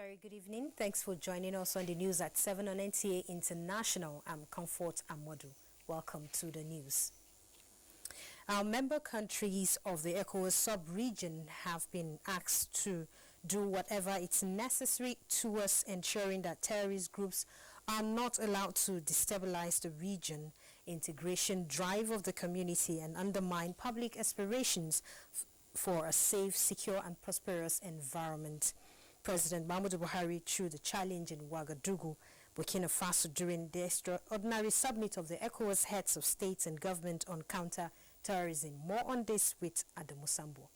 very good evening. Thanks for joining us on the news at 7 on NTA International. I'm Comfort Amodu. Welcome to the news. Our member countries of the ECOWAS sub-region have been asked to do whatever is necessary towards ensuring that terrorist groups are not allowed to destabilize the region, integration drive of the community, and undermine public aspirations for a safe, secure, and prosperous environment. President Muhammadu Buhari threw the challenge in Ouagadougou, Burkina Faso, during the extraordinary summit of the ECOWAS heads of state and government on counter-terrorism. More on this with Adamu Sambo.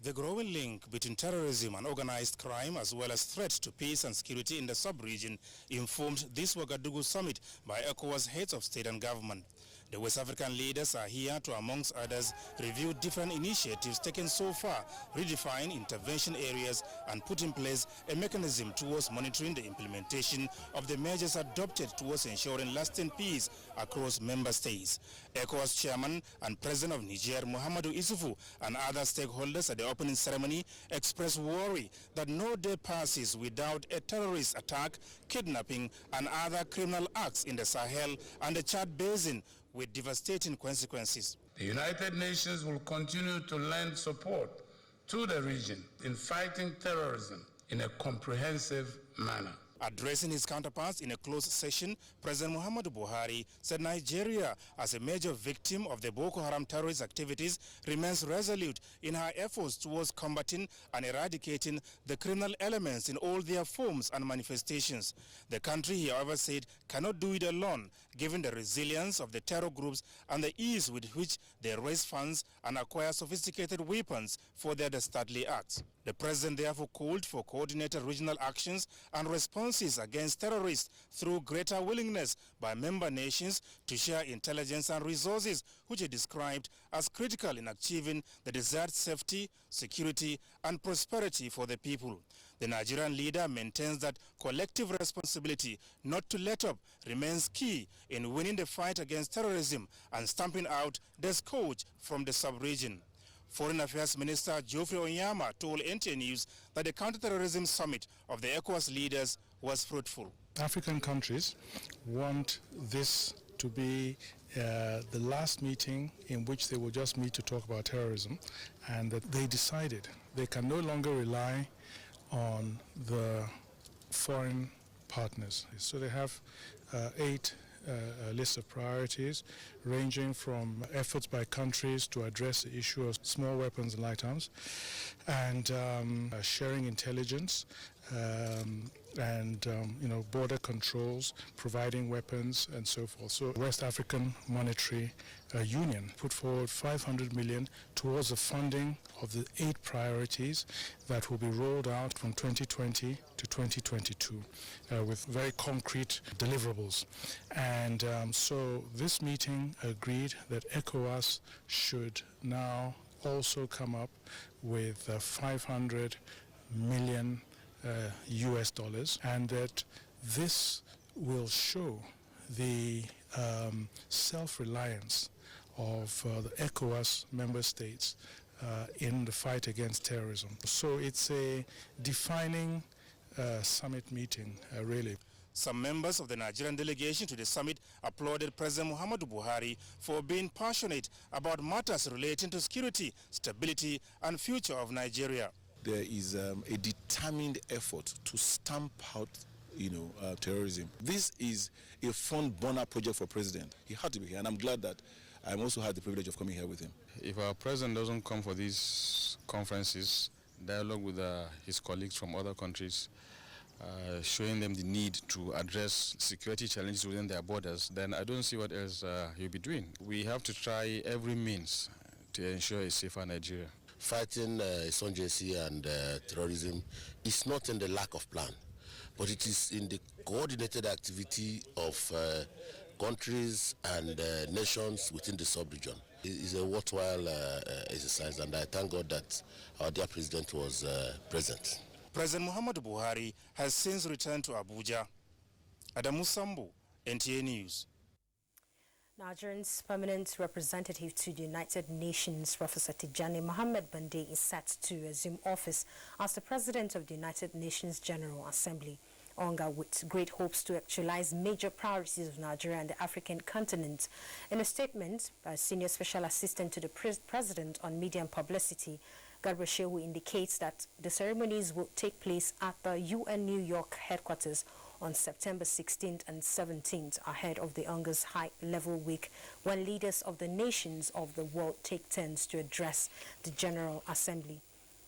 The growing link between terrorism and organized crime, as well as threats to peace and security in the sub-region, informed this Ouagadougou summit by ECOWAS heads of state and government. The West African leaders are here to, amongst others, review different initiatives taken so far, redefine intervention areas, and put in place a mechanism towards monitoring the implementation of the measures adopted towards ensuring lasting peace across member states. ECOWAS chairman and president of Niger, Muhammadu Issoufou, and other stakeholders at the opening ceremony expressed worry that no day passes without a terrorist attack, kidnapping, and other criminal acts in the Sahel and the Chad Basin, with devastating consequences. The United Nations will continue to lend support to the region in fighting terrorism in a comprehensive manner. Addressing his counterparts in a closed session, President Muhammadu Buhari said Nigeria, as a major victim of the Boko Haram terrorist activities, remains resolute in her efforts towards combating and eradicating the criminal elements in all their forms and manifestations. The country, however, said cannot do it alone, given the resilience of the terror groups and the ease with which they raise funds and acquire sophisticated weapons for their dastardly acts. The president therefore called for coordinated regional actions and responses against terrorists through greater willingness by member nations to share intelligence and resources, which he described as critical in achieving the desired safety, security, and prosperity for the people. The Nigerian leader maintains that collective responsibility not to let up remains key in winning the fight against terrorism and stamping out the scourge from the sub-region. Foreign Affairs Minister Geoffrey Onyama told NTA News that the counter-terrorism summit of the ECOWAS leaders was fruitful. African countries want this to be the last meeting in which they will just meet to talk about terrorism, and that they decided they can no longer rely on the foreign partners. So they have 8 list of priorities, ranging from efforts by countries to address the issue of small weapons and light arms, and sharing intelligence, and border controls, providing weapons, and so forth. So West African Monetary Union put forward 500 million towards the funding of the 8 priorities that will be rolled out from 2020 to 2022 with very concrete deliverables. And so this meeting agreed that ECOWAS should now also come up with 500 million US dollars, and that this will show the self-reliance of the ECOWAS member states in the fight against terrorism. So it's a defining summit meeting, really. Some members of the Nigerian delegation to the summit applauded President Muhammadu Buhari for being passionate about matters relating to security, stability, and future of Nigeria. There is a determined effort to stamp out, terrorism. This is a front burner project for President. He had to be here, and I'm glad that I also had the privilege of coming here with him. If our president doesn't come for these conferences, dialogue with his colleagues from other countries, showing them the need to address security challenges within their borders, then I don't see what else he'll be doing. We have to try every means to ensure a safer Nigeria. Fighting insurgency and terrorism is not in the lack of plan, but it is in the coordinated activity of countries and nations within the sub-region. It is a worthwhile exercise, and I thank God that our dear president was present. President Muhammadu Buhari has since returned to Abuja. Adamu Sambo, NTA News. Nigerian's permanent representative to the United Nations, Professor Tijani Mohammed Bande, is set to assume office as the President of the United Nations General Assembly. ONGA with great hopes to actualize major priorities of Nigeria and the African continent. In a statement by Senior Special Assistant to the President on Media and Publicity, Garba Shehu indicates that the ceremonies will take place at the UN New York headquarters on September 16th and 17th, ahead of the ONGA's high-level week, when leaders of the nations of the world take turns to address the General Assembly.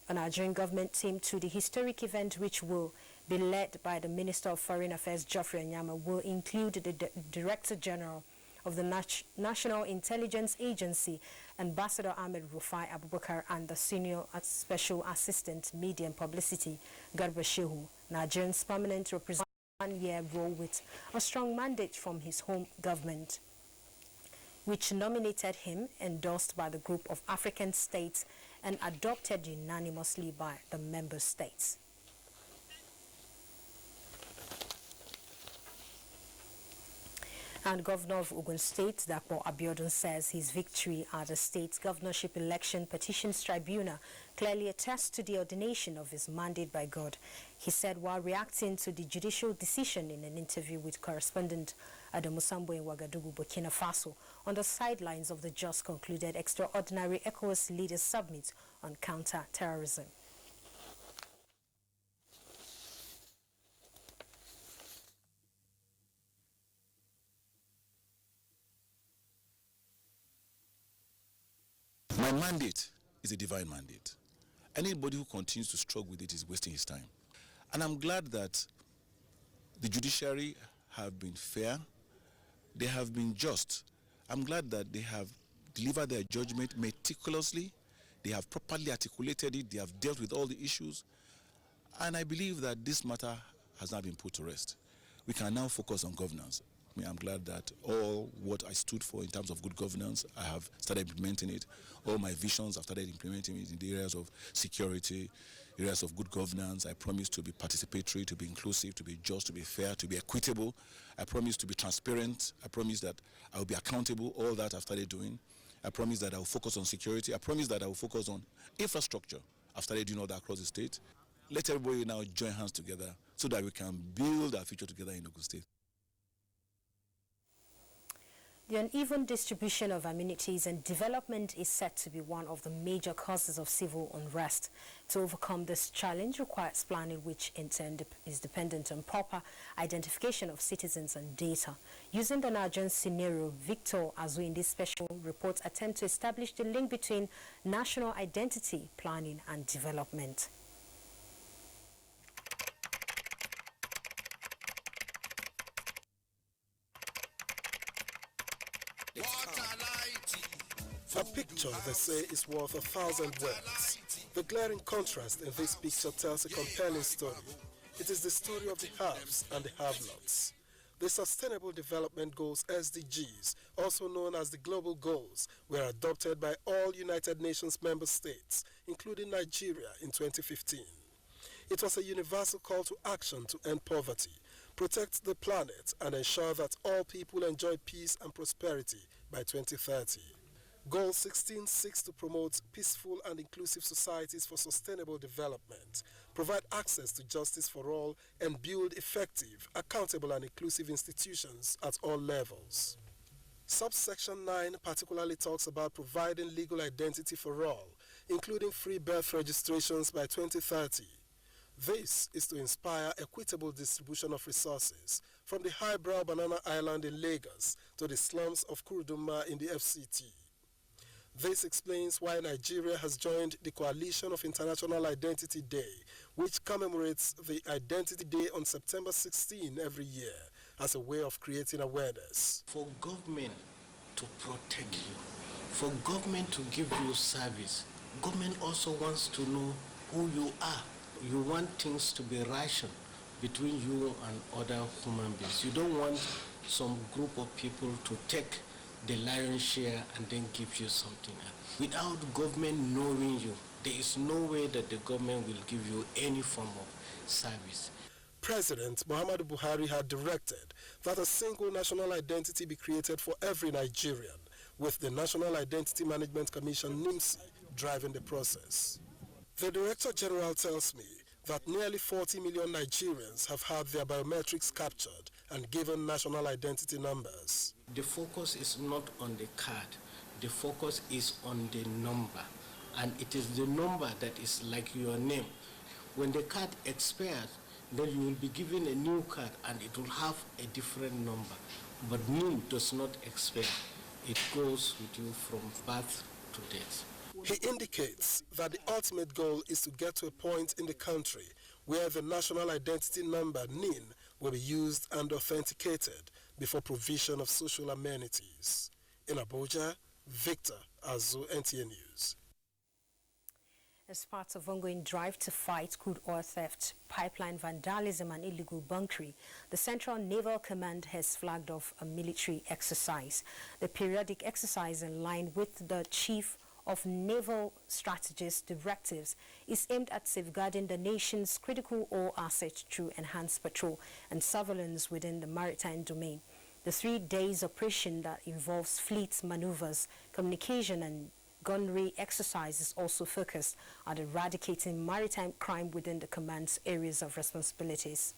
A Nigerian government team to the historic event, which will be led by the Minister of Foreign Affairs, Geoffrey Anyama, will include the Director General of the National Intelligence Agency, Ambassador Ahmed Rufai Abubakar, and the Senior Special Assistant, Media and Publicity, Garba Shehu. Nigerian's permanent representative one-year role with a strong mandate from his home government, which nominated him, endorsed by the group of African states, and adopted unanimously by the member states. And Governor of Ogun State, Dapo Abiodun, says his victory at the state's governorship election petitions tribunal clearly attests to the ordination of his mandate by God. He said while reacting to the judicial decision in an interview with correspondent Adam Musambo in Ouagadougou, Burkina Faso, on the sidelines of the just concluded extraordinary ECOWAS leaders summit on counter-terrorism. My mandate is a divine mandate. Anybody who continues to struggle with it is wasting his time. And I'm glad that the judiciary have been fair, they have been just. I'm glad that they have delivered their judgment meticulously, they have properly articulated it, they have dealt with all the issues, and I believe that this matter has now been put to rest. We can now focus on governance. I'm glad that all what I stood for in terms of good governance, I have started implementing it. All my visions, I've started implementing it in the areas of security, areas of good governance. I promise to be participatory, to be inclusive, to be just, to be fair, to be equitable. I promise to be transparent. I promise that I will be accountable. All that I've started doing. I promise that I will focus on security. I promise that I will focus on infrastructure. I've started doing all that across the state. Let everybody now join hands together so that we can build our future together in Ogun State. The uneven distribution of amenities and development is said to be one of the major causes of civil unrest. To overcome this challenge requires planning, which in turn is dependent on proper identification of citizens and data. Using the Nigerian scenario, Victor Azu in this special report attempt to establish the link between national identity, planning and development. A picture, they say, is worth 1,000 words. The glaring contrast in this picture tells a compelling story. It is the story of the haves and the have-nots. The Sustainable Development Goals, SDGs, also known as the Global Goals, were adopted by all United Nations member states, including Nigeria, in 2015. It was a universal call to action to end poverty, protect the planet, and ensure that all people enjoy peace and prosperity by 2030. Goal 16 seeks to promote peaceful and inclusive societies for sustainable development, provide access to justice for all, and build effective, accountable and inclusive institutions at all levels. Subsection 9 particularly talks about providing legal identity for all, including free birth registrations by 2030. This is to inspire equitable distribution of resources from the highbrow Banana Island in Lagos to the slums of Kuruduma in the FCT. This explains why Nigeria has joined the Coalition of International Identity Day, which commemorates the Identity Day on September 16 every year as a way of creating awareness. For government to protect you, for government to give you service, government also wants to know who you are. You want things to be rationed between you and other human beings. You don't want some group of people to take the lion's share and then give you something else. Without government knowing you, there is no way that the government will give you any form of service. President Muhammadu Buhari had directed that a single national identity be created for every Nigerian, with the National Identity Management Commission (NIMC) driving the process. The Director General tells me that nearly 40 million Nigerians have had their biometrics captured and given national identity numbers. The focus is not on the card, the focus is on the number. And it is the number that is like your name. When the card expires, then you will be given a new card and it will have a different number. But NIM does not expire. It goes with you from birth to death. He indicates that the ultimate goal is to get to a point in the country where the national identity number NIN will be used and authenticated before provision of social amenities. In Abuja, Victor Azu, NTA News. As part of ongoing drive to fight crude oil theft, pipeline vandalism and illegal bunkering, the Central Naval Command has flagged off a military exercise. The periodic exercise, in line with the Chief of Naval Strategies directives, is aimed at safeguarding the nation's critical oil assets through enhanced patrol and surveillance within the maritime domain. The 3 days operation that involves fleet maneuvers, communication and gunnery exercises also focused on eradicating maritime crime within the command's areas of responsibilities.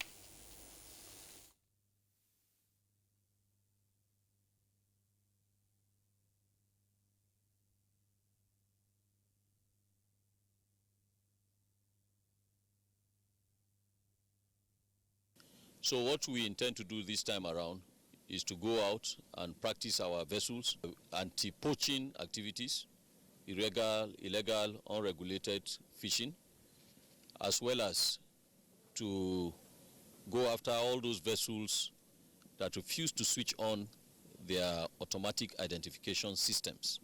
So what we intend to do this time around is to go out and practice our vessels, anti-poaching activities, illegal, unregulated fishing, as well as to go after all those vessels that refuse to switch on their automatic identification systems.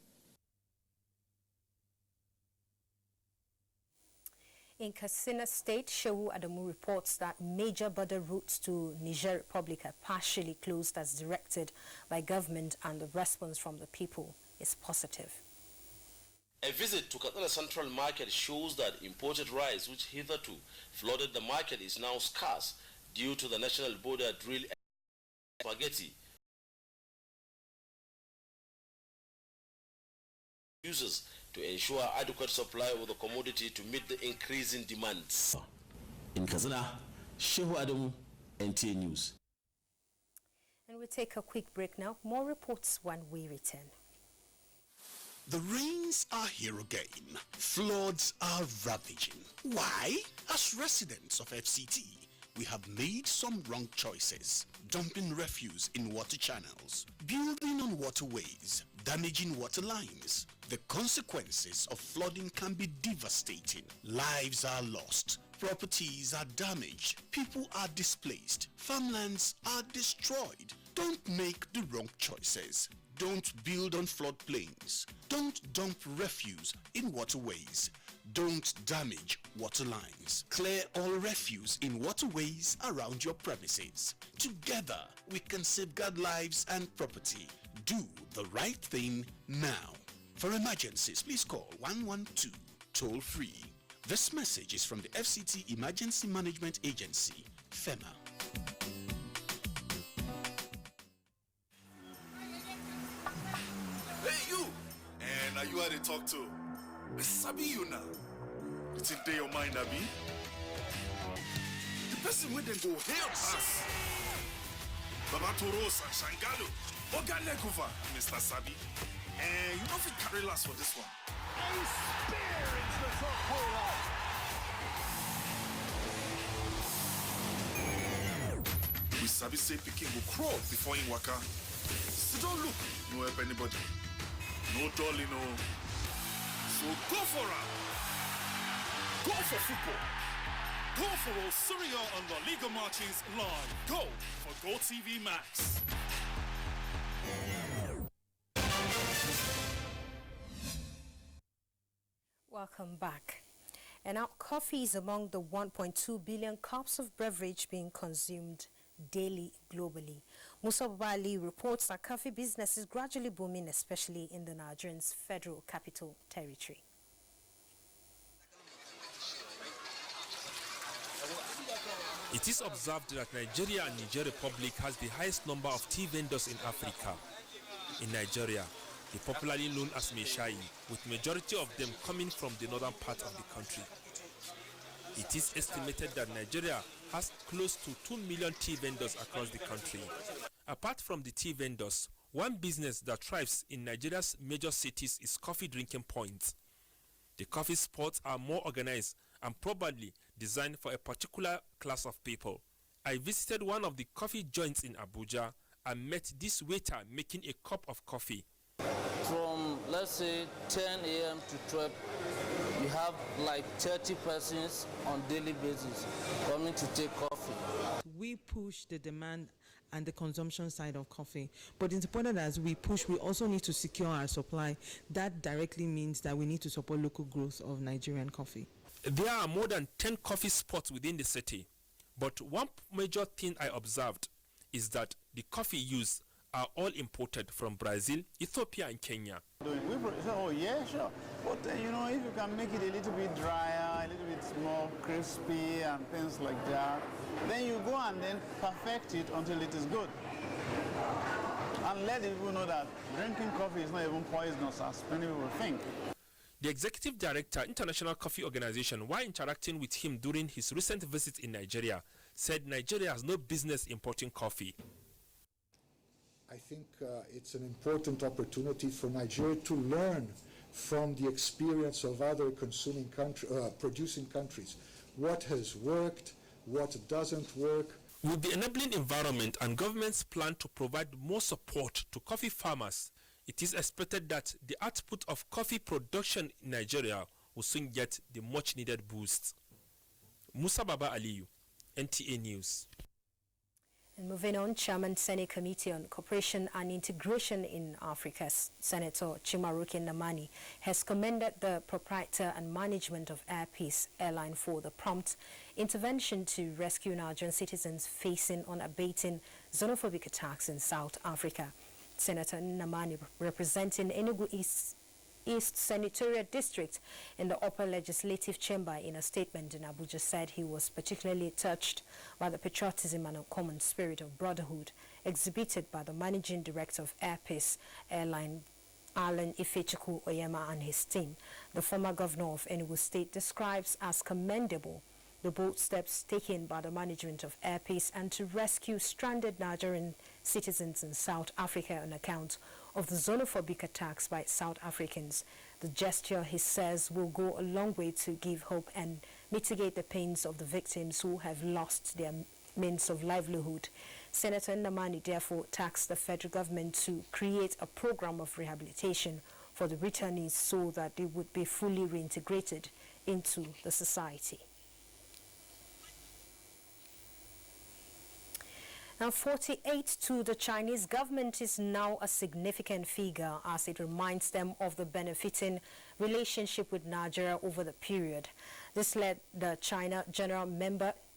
In Katsina State, Shehu Adamu reports that major border routes to Niger Republic are partially closed as directed by government, and the response from the people is positive. A visit to Katsina Central Market shows that imported rice, which hitherto flooded the market, is now scarce due to the national border drill spaghetti. Users to ensure adequate supply of the commodity to meet the increasing demands. In Katsina, Shehu Adamu, NTA News. And we'll take a quick break now. More reports when we return. The rains are here again. Floods are ravaging. Why? As residents of FCT, we have made some wrong choices. Dumping refuse in water channels, building on waterways, damaging water lines. The consequences of flooding can be devastating. Lives are lost. Properties are damaged. People are displaced. Farmlands are destroyed. Don't make the wrong choices. Don't build on floodplains. Don't dump refuse in waterways. Don't damage water lines. Clear all refuse in waterways around your premises. Together, we can safeguard lives and property. Do the right thing now. For emergencies, please call 112 toll free. This message is from the FCT Emergency Management Agency, FEMA. Hey you! And are you how they talk to? I sabi you now. It's in your mind, Abi. The person with them go help us. Baba Toros and Shangalo. Oga Lekuva, Mr. Sabi. And you know if you carry last for this one. A spear into the top corner. We Sabi say Peking will crawl before in waka. So don't look, no help anybody. No dolly, no. So go for it. Go for football. Go for Osorio on La Liga matches live. Go for GoTV Max. Welcome back. And now coffee is among the 1.2 billion cups of beverage being consumed daily globally. Musa Babali reports that coffee business is gradually booming, especially in the Nigerian's Federal Capital Territory. It is observed that Nigeria and Niger Republic has the highest number of tea vendors in Africa. In Nigeria, they popularly known as Meshai, with majority of them coming from the northern part of the country. It is estimated that Nigeria has close to 2 million tea vendors across the country. Apart from the tea vendors, one business that thrives in Nigeria's major cities is coffee drinking points. The coffee spots are more organized and probably designed for a particular class of people. I visited one of the coffee joints in Abuja and met this waiter making a cup of coffee. From, let's say, 10 a.m. to 12, you have like 30 persons on daily basis coming to take coffee. We push the demand and the consumption side of coffee, but it's important that as we push, we also need to secure our supply. That directly means that we need to support local growth of Nigerian coffee. There are more than 10 coffee spots within the city, but one major thing I observed is that the coffee used are all imported from Brazil, Ethiopia and Kenya. Oh yeah, sure. But you know, if you can make it a little bit drier, a little bit more crispy and things like that, then you go and then perfect it until it is good. And let people know that drinking coffee is not even poisonous as many people think. The executive director, International Coffee Organization, while interacting with him during his recent visit in Nigeria, said Nigeria has no business importing coffee. I think it's an important opportunity for Nigeria to learn from the experience of other producing countries. What has worked, what doesn't work. With the enabling environment and government's plan to provide more support to coffee farmers, it is expected that the output of coffee production in Nigeria will soon get the much needed boost. Musa Baba Aliyu, NTA News. And moving on, Chairman Senate Committee on Cooperation and Integration in Africa, Senator Chimaroke Namani, has commended the proprietor and management of Air Peace Airline for the prompt intervention to rescue Nigerian citizens facing unabating xenophobic attacks in South Africa. Senator Namani, representing Enugu East Senatorial District in the Upper Legislative Chamber, in a statement in Abuja, said he was particularly touched by the patriotism and uncommon spirit of brotherhood exhibited by the Managing Director of Air Peace Airline, Alan Ifechukwu Oyema, and his team. The former governor of Enugu State describes as commendable the bold steps taken by the management of Air Peace and to rescue stranded Nigerian citizens in South Africa on account of the xenophobic attacks by South Africans. The gesture, he says, will go a long way to give hope and mitigate the pains of the victims who have lost their means of livelihood. Senator Namani therefore tasked the federal government to create a program of rehabilitation for the returnees so that they would be fully reintegrated into the society. Now, 48 to the Chinese government is now a significant figure as it reminds them of the benefiting relationship with Nigeria over the period. This led the China General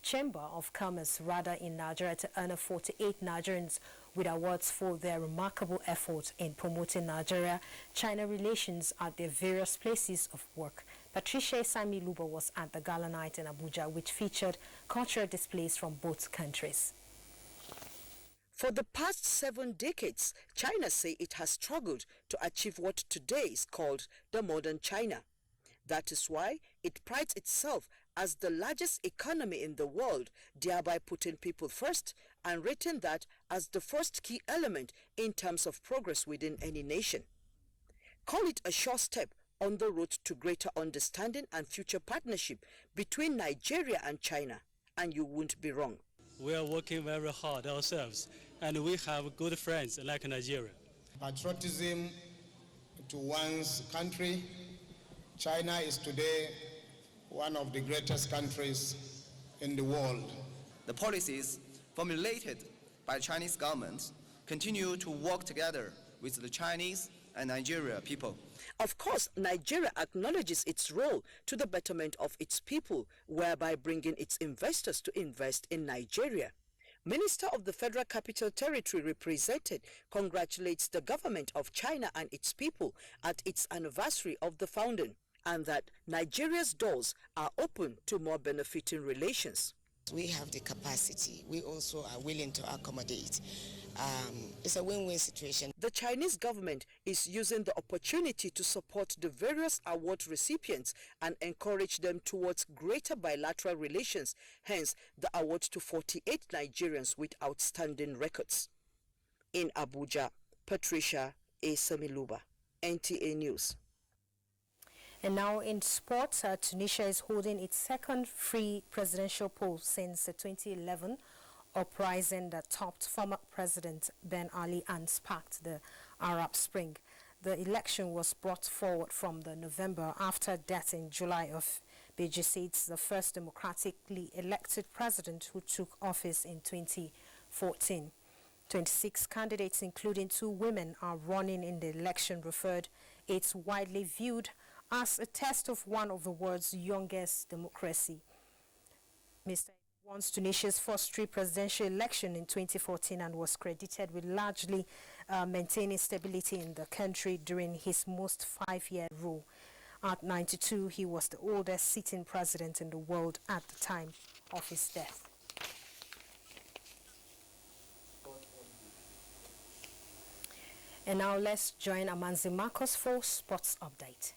Chamber of Commerce in Nigeria to honor 48 Nigerians with awards for their remarkable efforts in promoting Nigeria-China relations at their various places of work. Patricia Sami Luba was at the Gala Night in Abuja, which featured cultural displays from both countries. For the past 7 decades, China say it has struggled to achieve what today is called the modern China. That is why it prides itself as the largest economy in the world, thereby putting people first and rating that as the first key element in terms of progress within any nation. Call it a sure step on the road to greater understanding and future partnership between Nigeria and China, and you won't be wrong. We are working very hard ourselves, and we have good friends like Nigeria. Patriotism to one's country. China is today one of the greatest countries in the world. The policies formulated by the Chinese government continue to work together with the Chinese and Nigeria people. Of course, Nigeria acknowledges its role to the betterment of its people, whereby bringing its investors to invest in Nigeria. Minister of the Federal Capital Territory represented congratulates the government of China and its people at its anniversary of the founding, and that Nigeria's doors are open to more benefiting relations. We have the capacity. We also are willing to accommodate. It's a win-win situation. The Chinese government is using the opportunity to support the various award recipients and encourage them towards greater bilateral relations, hence the award to 48 Nigerians with outstanding records. In Abuja, Patricia A. Samiluba, NTA News. And now in sports, Tunisia is holding its second free presidential poll since the 2011 uprising that topped former President Ben Ali and sparked the Arab Spring. The election was brought forward from the November after death in July of Beji Said's, the first democratically elected president who took office in 2014. 26 candidates, including 2 women, are running in the election. Referred, it's widely viewed as a test of one of the world's youngest democracy. Mr. won Tunisia's first presidential election in 2014 and was credited with largely maintaining stability in the country during his most 5-year rule. At 92, he was the oldest sitting president in the world at the time of his death. And now let's join Amanzi Marcos for sports update.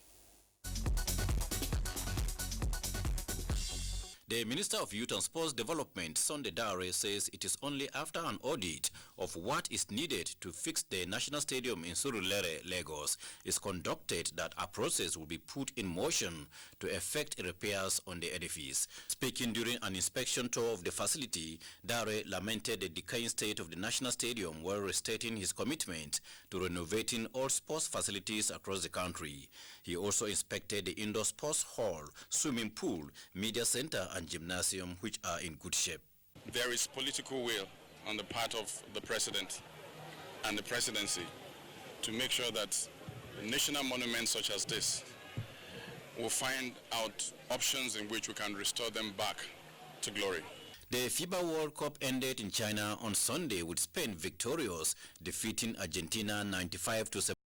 The Minister of Youth and Sports Development, Sunday Dare, says it is only after an audit of what is needed to fix the National Stadium in Surulere, Lagos, is conducted that a process will be put in motion to effect repairs on the edifice. Speaking during an inspection tour of the facility, Dare lamented the decaying state of the National Stadium while restating his commitment to renovating all sports facilities across the country. He also inspected the indoor sports hall, swimming pool, media center, and gymnasium, which are in good shape. There is political will on the part of the President and the Presidency to make sure that national monuments such as this will find out options in which we can restore them back to glory. The FIBA World Cup ended in China on Sunday with Spain victorious, defeating Argentina 95-7.